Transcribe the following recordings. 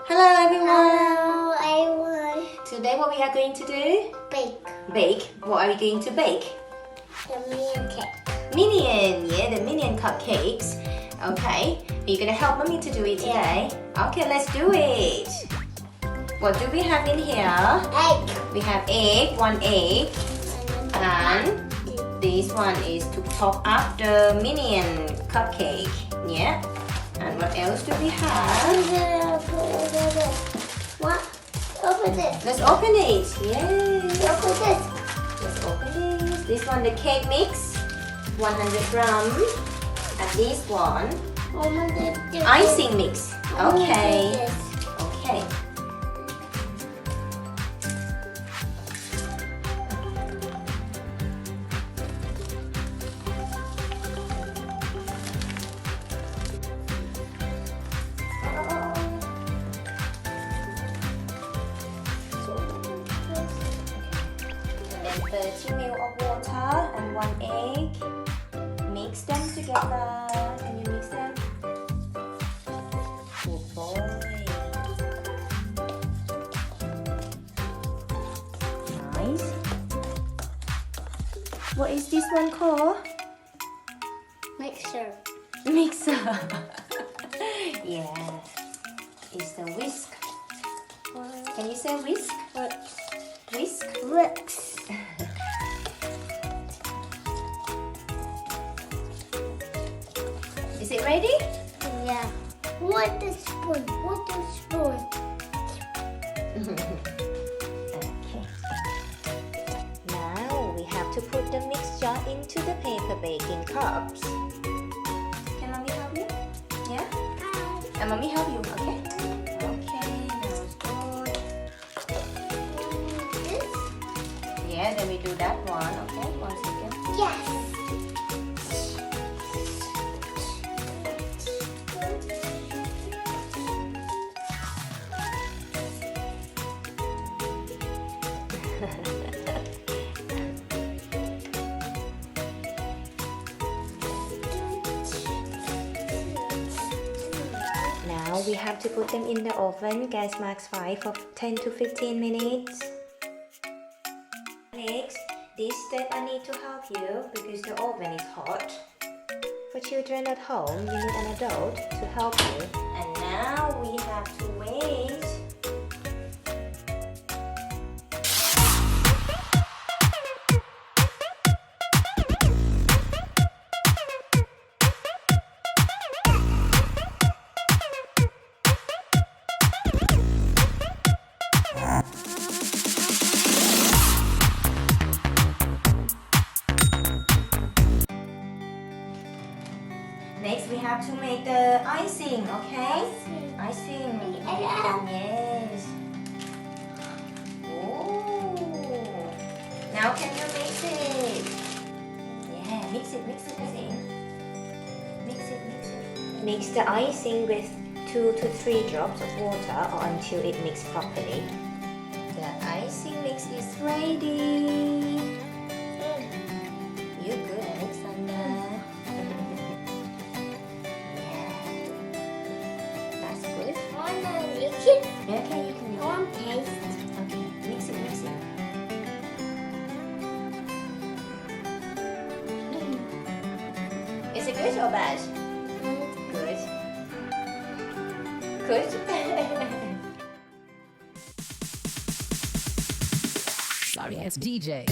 Hello everyone! Hello everyone. Today what we are going to do? Bake Bake. What are we going to bake? the minion cake. Minion, yeah, the Minion cupcakes. Okay, are you gonna help Mommy to do it today? Okay, let's do it. What do we have in here? Egg. We have egg, one egg, and this one is to top up the Minion cupcake. Yeah. And what else do we have? What? Open this. Let's open it. Yay! Open this. Let's open this. This one, the cake mix, 100 grams. And this one, icing mix. Okay. Okay. And then 30 ml of water and one egg. Mix them together. Can you mix them? Good boy. Nice. What is this one called? Mixer. Mixer. Yeah. It's the whisk. Can you say whisk? Whisk? Works. Is it ready? Yeah. What the spoon? What the spoon? Okay. Now we have to put the mixture into the paper baking cups. Can Mommy help you? Yeah? And Mommy help you, okay? Okay, that's good. This? Yeah, then we do that one, okay? 1 second. Yes. Now we have to put them in the oven, gas max 5 for 10 to 15 minutes. Next, this step I need to help you because the oven is hot. For children at home, you need an adult to help you. And now we have to wait. Next, we have to make the icing, okay? Icing. Yes. Oh. Now can you mix it? Yeah, mix it, icing. Mix it. Mix the icing with 2 to 3 drops of water or until it mixes properly. The icing mix is ready. You're good at Alexander. Okay, you can mix One taste. it. Okay, mix it. Is it good or bad? Good. Good? Sorry, it's DJ.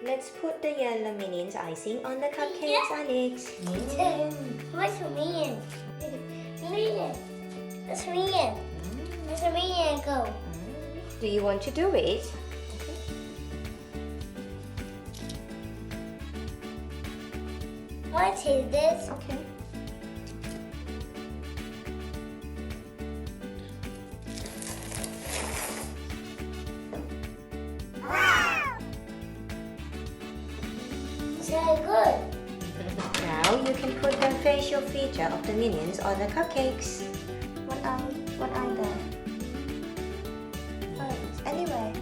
Let's put the yellow Minions icing on the cupcakes, Alex. What's a minion? Minion. That's a minion. That's a minion. Go. Do you want to do it? What is this? Okay. So good. Now you can put the facial feature of the Minions on the cupcakes. What are they? Anyway.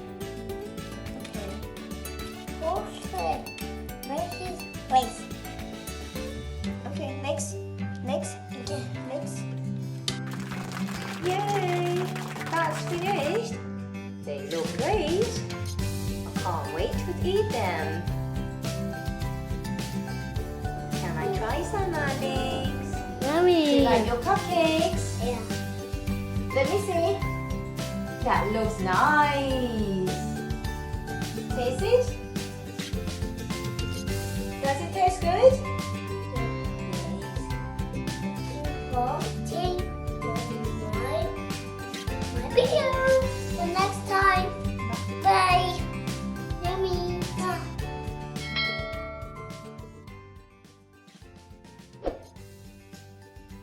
Okay. Okay. Place. Okay, next. Next. Okay. Next. Yay! That's finished. They look great. I can't wait to eat them. Can I try some, Alex? Do you Mommy. like your cupcakes? Yeah. Let me see. That looks nice. Taste it? Does it taste good? Watching my video.